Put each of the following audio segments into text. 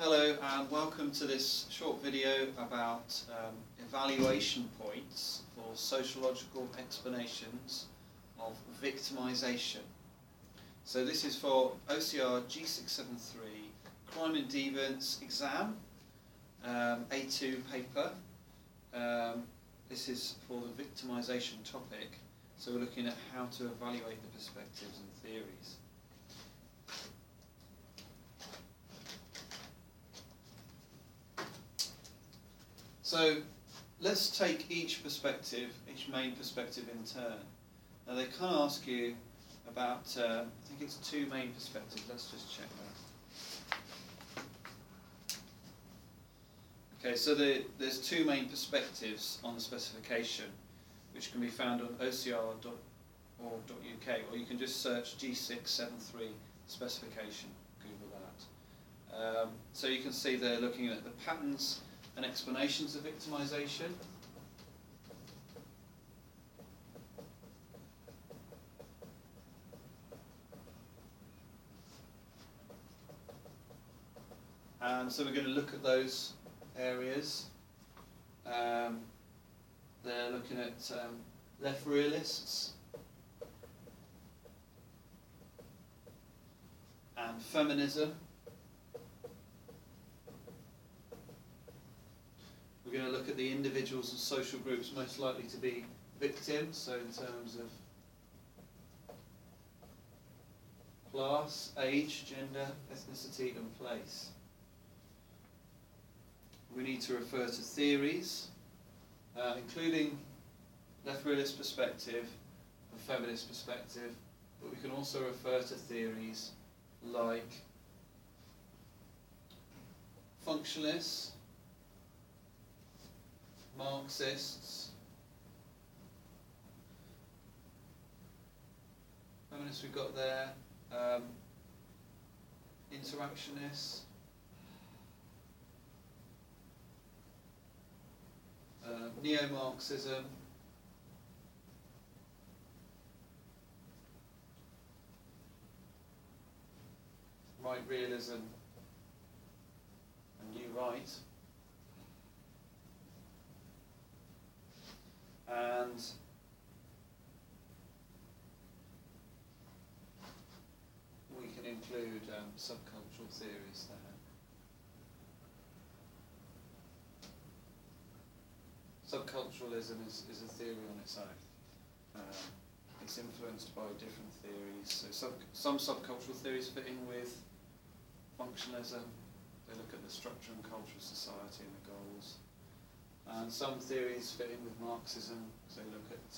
Hello and welcome to this short video about evaluation points for sociological explanations of victimisation. So this is for OCR G673 Crime and Deviance exam, A2 paper. This is for the victimisation topic, so we're looking at how to evaluate the perspectives and theories. So let's take each perspective, each main perspective in turn. Now they kind of ask you about, I think it's two main perspectives, let's just check that. Okay, so there's two main perspectives on the specification, which can be found on ocr.org.uk, or you can just search G673 specification, Google that. So you can see they're looking at the patterns and explanations of victimisation. And so we're going to look at those areas. They're looking at left realists and feminism. We're going to look at the individuals and social groups most likely to be victims, so in terms of class, age, gender, ethnicity and place. We need to refer to theories, including left realist perspective and feminist perspective, but we can also refer to theories like functionalists, Marxists, feminists we've got there, interactionists, neo-Marxism, right realism and new right. And we can include subcultural theories there. Subculturalism is a theory on its own. It's influenced by different theories. So some subcultural theories fit in with functionalism. They look at the structure and culture of society and the goals. And some theories fit in with Marxism, so they look at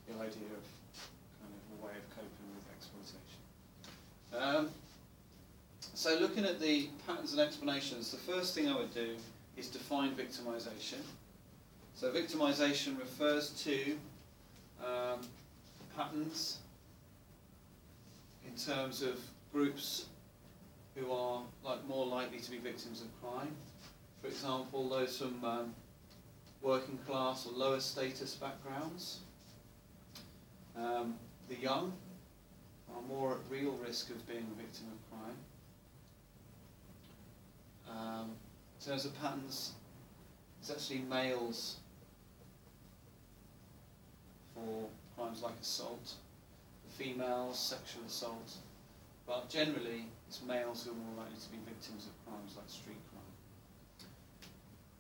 the idea of kind of a way of coping with exploitation. So looking at the patterns and explanations, the first thing I would do is define victimisation. So victimisation refers to patterns in terms of groups who are more likely to be victims of crime. For example, those from working class or lower status backgrounds. The young are more at real risk of being a victim of crime. In terms of patterns, it's actually males for crimes like assault, for females, sexual assault, but generally it's males who are more likely to be victims of crimes like street crime.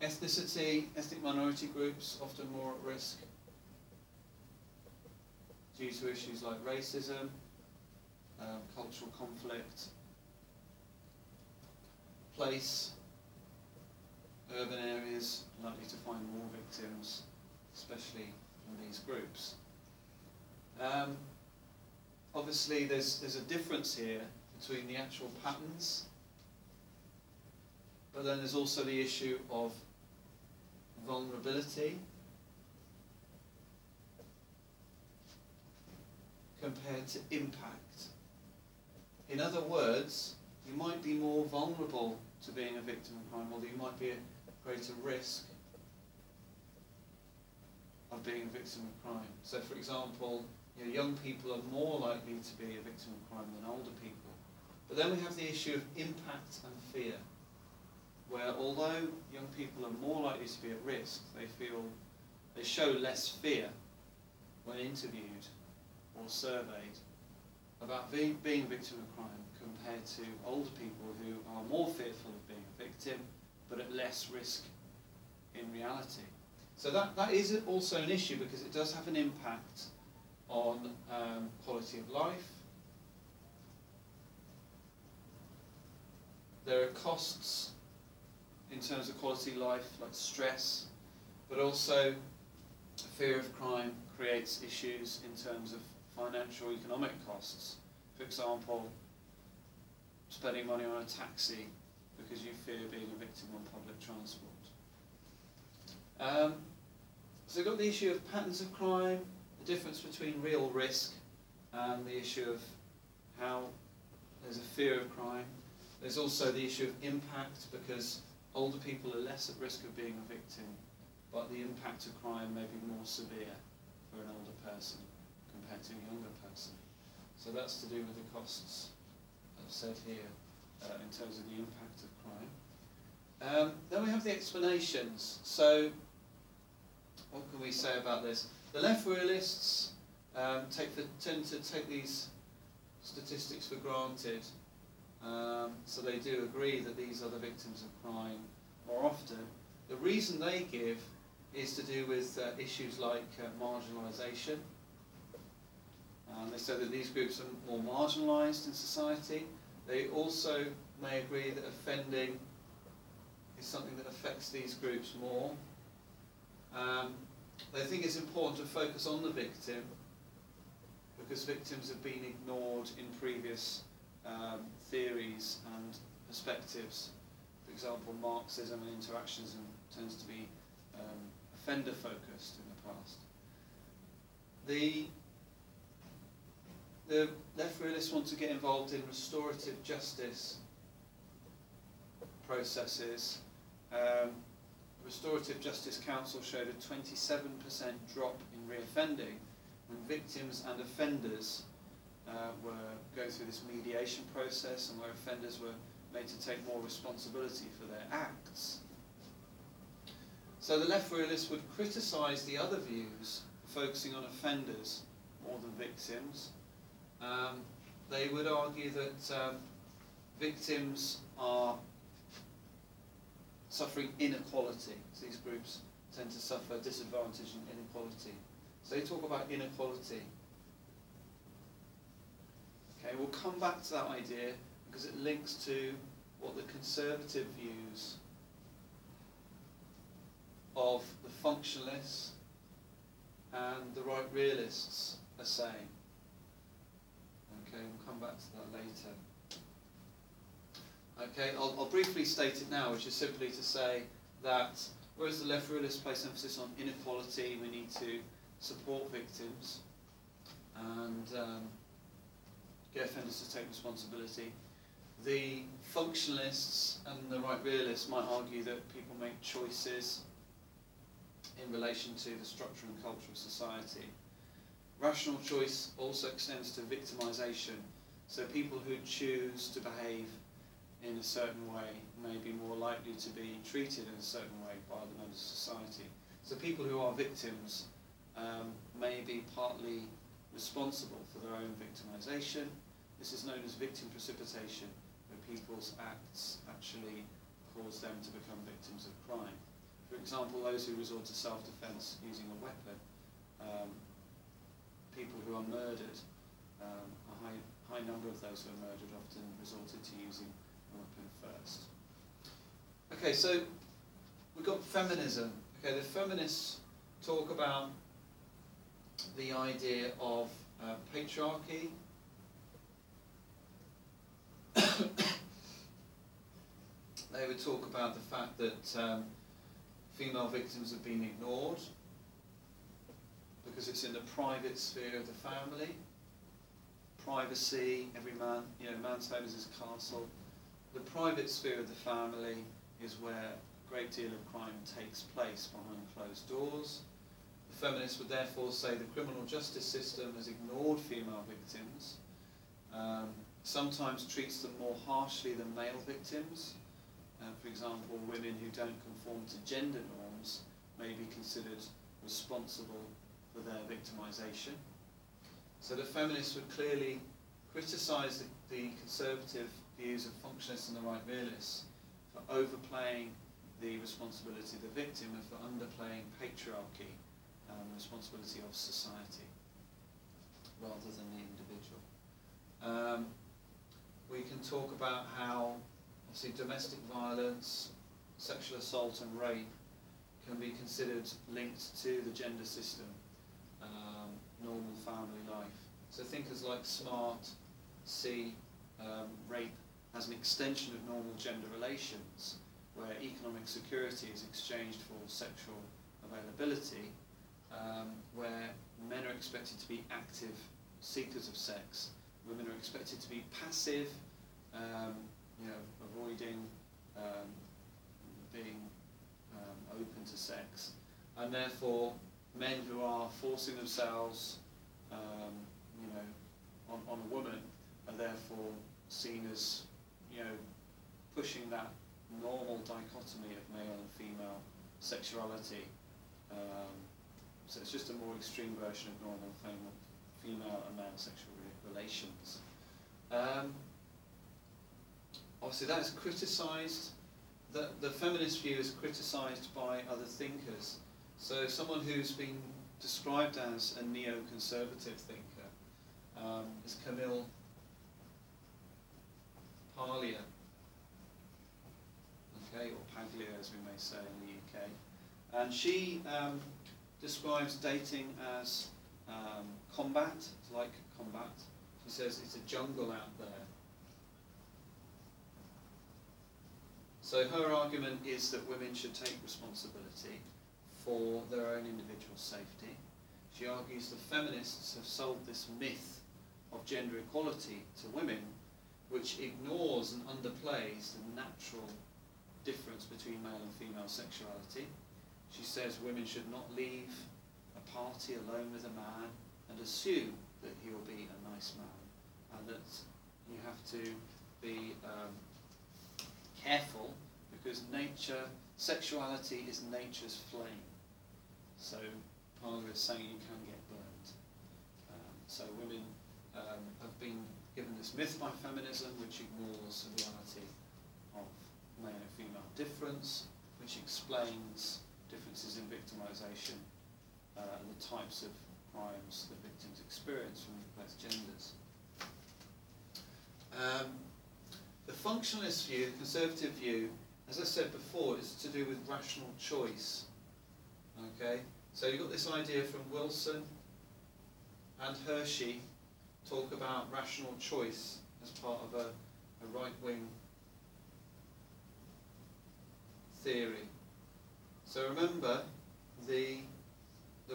Ethnicity, ethnic minority groups, often more at risk due to issues like racism, cultural conflict. Place, urban areas likely to find more victims, especially in these groups. Obviously there's a difference here between the actual patterns, but then there's also the issue of vulnerability compared to impact. In other words, you might be more vulnerable to being a victim of crime, or you might be at greater risk of being a victim of crime. So for example, young people are more likely to be a victim of crime than older people. But then we have the issue of impact and fear. where although young people are more likely to be at risk, they show less fear when interviewed or surveyed about being a victim of crime compared to older people who are more fearful of being a victim but at less risk in reality. So that is also an issue because it does have an impact on quality of life. There are costs in terms of quality of life, like stress, but also fear of crime creates issues in terms of financial economic costs. For example, spending money on a taxi because you fear being a victim on public transport. So we've got the issue of patterns of crime, the difference between real risk and the issue of how there's a fear of crime. There's also the issue of impact, because older people are less at risk of being a victim, but the impact of crime may be more severe for an older person compared to a younger person. So that's to do with the costs, I've said here, in terms of the impact of crime. Then we have the explanations. So what can we say about this? The left realists tend to take these statistics for granted. So they do agree that these are the victims of crime more often. The reason they give is to do with issues like marginalisation. They say that these groups are more marginalised in society. They also may agree that offending is something that affects these groups more. They think it's important to focus on the victim because victims have been ignored in previous theories and perspectives. For example, Marxism and interactionism tends to be offender focused in the past. The left realists want to get involved in restorative justice processes. Restorative Justice Council showed a 27% drop in reoffending when victims and offenders go through this mediation process and where offenders were made to take more responsibility for their acts. So the left realists would criticise the other views, focusing on offenders more than victims. They would argue that victims are suffering inequality. So these groups tend to suffer disadvantage and inequality. So they talk about inequality. Okay, we'll come back to that idea because it links to what the conservative views of the functionalists and the right realists are saying. Okay, we'll come back to that later. Okay, I'll briefly state it now, which is simply to say that whereas the left realists place emphasis on inequality, we need to support victims and get offenders to take responsibility. The functionalists and the right realists might argue that people make choices in relation to the structure and culture of society. Rational choice also extends to victimisation, so people who choose to behave in a certain way may be more likely to be treated in a certain way by the members of society. So people who are victims may be partly responsible for their own victimisation. This is known as victim precipitation, where people's acts actually cause them to become victims of crime. For example, those who resort to self-defence using a weapon, people who are murdered, a high number of those who are murdered often resorted to using a weapon first. Okay, so we've got feminism. Okay, the feminists talk about the idea of patriarchy. They would talk about the fact that female victims have been ignored because it's in the private sphere of the family. Privacy, every man, man's home is his castle. The private sphere of the family is where a great deal of crime takes place behind closed doors. The feminists would therefore say the criminal justice system has ignored female victims, sometimes treats them more harshly than male victims, For example, women who don't conform to gender norms may be considered responsible for their victimisation. So the feminists would clearly criticise the conservative views of functionists and the right realists for overplaying the responsibility of the victim and for underplaying patriarchy and the responsibility of society rather than the individual. We can talk about how obviously domestic violence, sexual assault and rape can be considered linked to the gender system, normal family life. So thinkers like Smart see rape as an extension of normal gender relations, where economic security is exchanged for sexual availability, where men are expected to be active seekers of sex, women are expected to be passive, avoiding being open to sex, and therefore men who are forcing themselves on a woman are therefore seen as pushing that normal dichotomy of male and female sexuality. So it's just a more extreme version of normal female and male sexual relations. Obviously that is criticised, the feminist view is criticised by other thinkers. So someone who's been described as a neoconservative thinker is Camile Paglia, or Paglia as we may say in the UK. And she describes dating as combat, it's like combat. She says it's a jungle out there. So her argument is that women should take responsibility for their own individual safety. She argues that feminists have sold this myth of gender equality to women, which ignores and underplays the natural difference between male and female sexuality. She says women should not leave a party alone with a man and assume that he will be a nice man, and that you have to be careful because sexuality is nature's flame. So Paglia is saying you can get burnt. So women have been given this myth by feminism, which ignores the reality of male and female difference, which explains differences in victimisation and the types of crimes that victims experience from both genders. The functionalist view, the conservative view, as I said before, is to do with rational choice. Okay, so you've got this idea from Wilson and Hershey talk about rational choice as part of a right-wing theory. So remember, the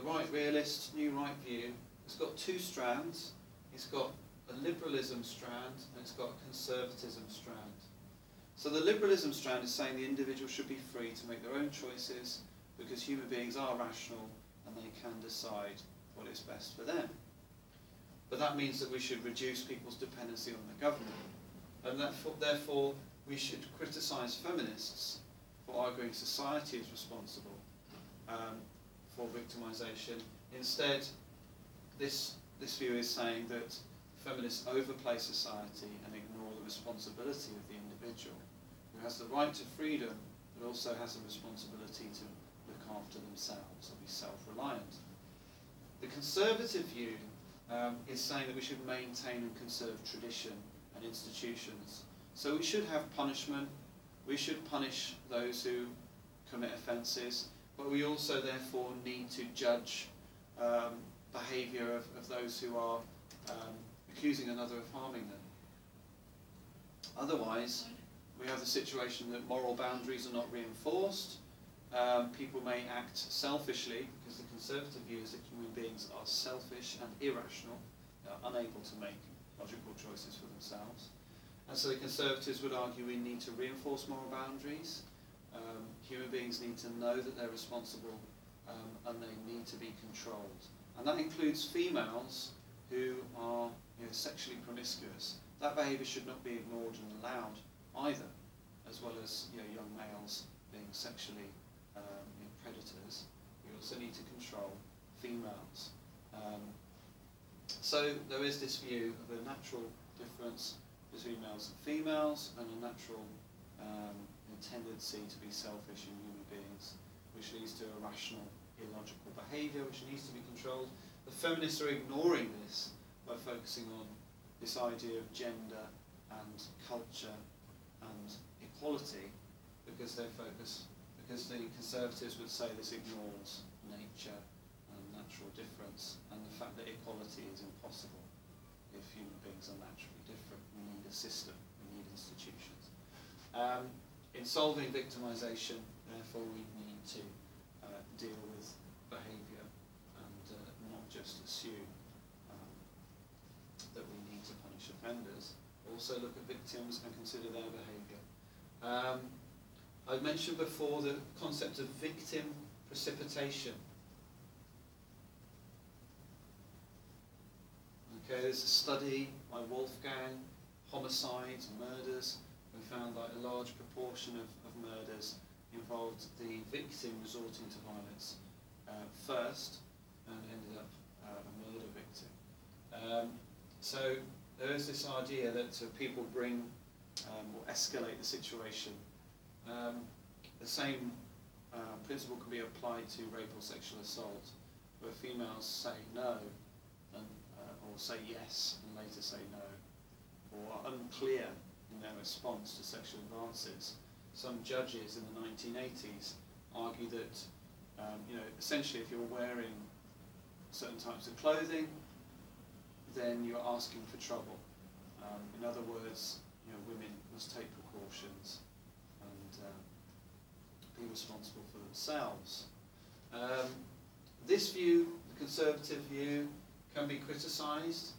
right realist, new right view, has got two strands. It's got a liberalism strand and it's got a conservatism strand. So the liberalism strand is saying the individual should be free to make their own choices because human beings are rational and they can decide what is best for them. But that means that we should reduce people's dependency on the government, and therefore we should criticise feminists for arguing society is responsible for victimisation. Instead, this view is saying that feminists overplay society and ignore the responsibility of the individual, who has the right to freedom but also has a responsibility to look after themselves and be self-reliant. The conservative view is saying that we should maintain and conserve tradition and institutions. So we should have punishment, we should punish those who commit offences, but we also therefore need to judge behaviour of those who are accusing another of harming them. Otherwise, we have the situation that moral boundaries are not reinforced. People may act selfishly, because the conservative view is that human beings are selfish and irrational, they are unable to make logical choices for themselves. And so the conservatives would argue we need to reinforce moral boundaries. Human beings need to know that they're responsible and they need to be controlled. And that includes females who are sexually promiscuous. That behaviour should not be ignored and allowed either, as well as young males being sexually predators, we also need to control females. So there is this view of a natural difference between males and females, and a natural tendency to be selfish in human beings, which leads to irrational, illogical behaviour, which needs to be controlled. The feminists are ignoring this by focusing on this idea of gender and culture and equality, because the conservatives would say this ignores nature and natural difference, and the fact that equality is impossible if human beings are naturally different. We need a system, we need institutions. In solving victimisation, therefore, we need to deal with behaviour and not just assume that we need to punish offenders. Also look at victims and consider their behaviour. I mentioned before the concept of victim precipitation. Okay, there's a study by Wolfgang, homicides, murders. We found that a large proportion of murders involved the victim resorting to violence first and ended up a murder victim. So there is this idea that people bring or escalate the situation. The same principle can be applied to rape or sexual assault, where females say no and, or say yes and later say no, or are unclear in their response to sexual advances. Some judges in the 1980s argue that essentially if you're wearing certain types of clothing, then you're asking for trouble. In other words, women must take precautions and be responsible for themselves. This view, the conservative view, can be criticised.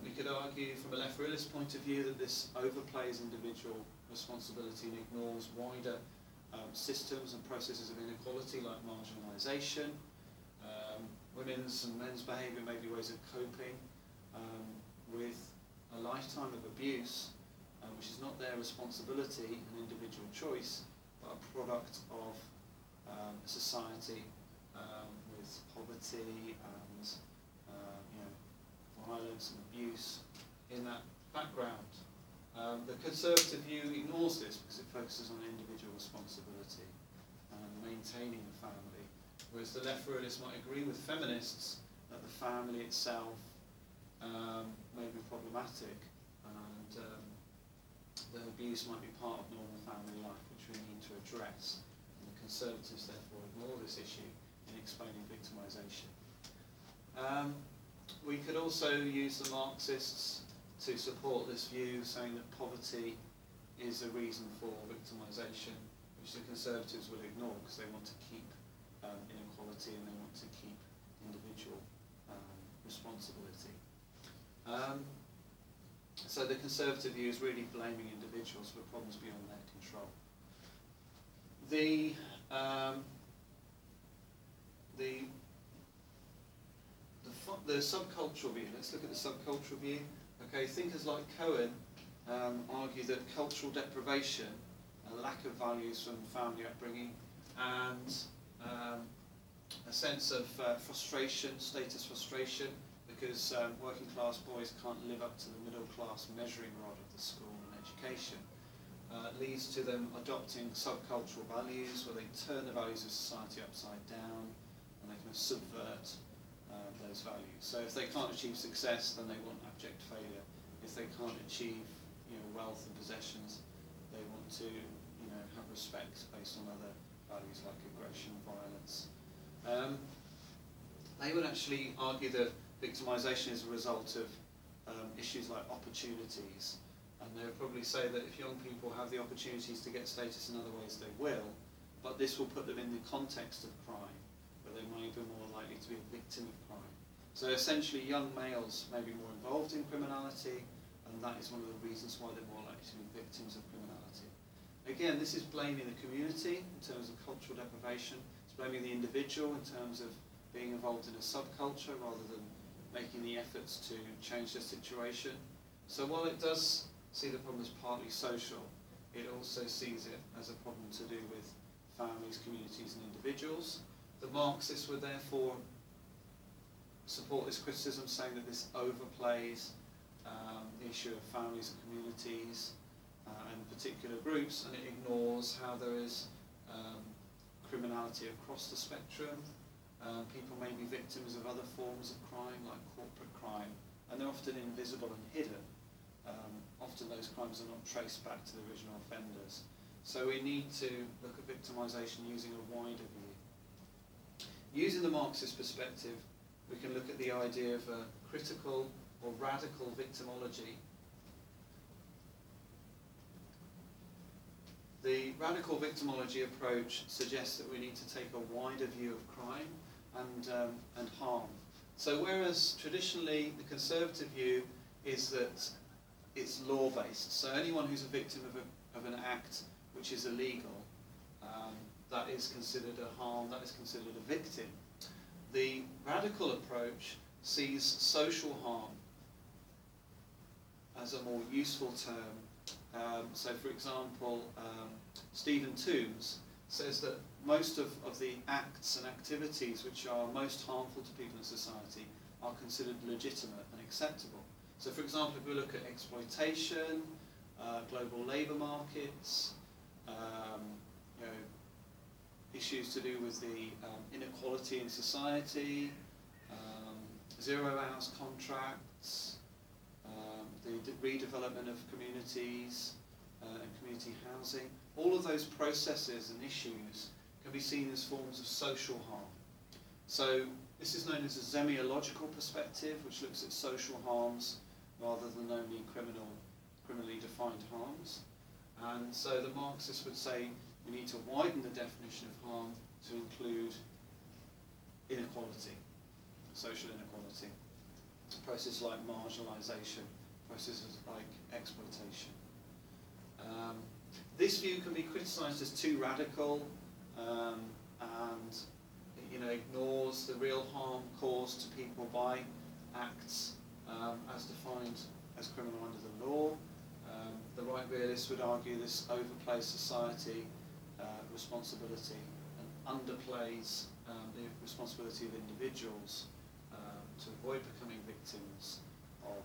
We could argue from a left realist point of view that this overplays individual responsibility and ignores wider systems and processes of inequality like marginalisation. Women's and men's behaviour may be ways of coping with a lifetime of abuse, which is not their responsibility and individual choice, but a product of a society with poverty and violence and abuse in that background. The conservative view ignores this because it focuses on individual responsibility and maintaining the family, whereas the left realists might agree with feminists that the family itself may be problematic and the abuse might be part of normal family life, which we need to address. And the conservatives therefore ignore this issue in explaining victimisation. We could also use the Marxists to support this view, saying that poverty is a reason for victimisation, which the conservatives will ignore because they want to keep inequality and they want to keep individual responsibility. So the conservative view is really blaming individuals for problems beyond their control. The subcultural view, let's look at the subcultural view. Okay, thinkers like Cohen argue that cultural deprivation, a lack of values from family upbringing, and a sense of frustration, status frustration, because working class boys can't live up to the middle class measuring rod of the school and education, leads to them adopting subcultural values where they turn the values of society upside down and they kind of subvert those values. So if they can't achieve success, then they want abject failure. If they can't achieve wealth and possessions, they want to have respect based on other values like aggression, violence. They would actually argue that victimisation is a result of issues like opportunities, and they would probably say that if young people have the opportunities to get status in other ways, they will, but this will put them in the context of crime, where they may be more likely to be a victim of crime. So essentially young males may be more involved in criminality, and that is one of the reasons why they're more likely to be victims of criminality. Again, this is blaming the community in terms of cultural deprivation. It's blaming the individual in terms of being involved in a subculture rather than making the efforts to change the situation. So while it does see the problem as partly social, It also sees it as a problem to do with families, communities and individuals. The Marxists would therefore support this criticism, saying that this overplays the issue of families and communities and particular groups, and it ignores how there is criminality across the spectrum. People may be victims of other forms of crime, like corporate crime, and they're often invisible and hidden. Often those crimes are not traced back to the original offenders. So we need to look at victimisation using a wider view. Using the Marxist perspective, we can look at the idea of a critical or radical victimology. The radical victimology approach suggests that we need to take a wider view of crime and harm. So whereas traditionally the conservative view is that it's law-based, so anyone who's a victim of an act which is illegal, that is considered a harm, that is considered a victim. The radical approach sees social harm as a more useful term. So for example, Stephen Tombs says that most of the acts and activities which are most harmful to people in society are considered legitimate and acceptable. So for example, if we look at exploitation, global labour markets, issues to do with the inequality in society, zero hours contracts, the redevelopment of communities and community housing, all of those processes and issues can be seen as forms of social harm. So this is known as a semiological perspective, which looks at social harms rather than only criminally defined harms. And so the Marxists would say we need to widen the definition of harm to include inequality, social inequality, processes like marginalisation, processes like exploitation. This view can be criticised as too radical and ignores the real harm caused to people by acts as defined as criminal under the law. The right realists would argue this overplays society responsibility and underplays the responsibility of individuals to avoid becoming victims of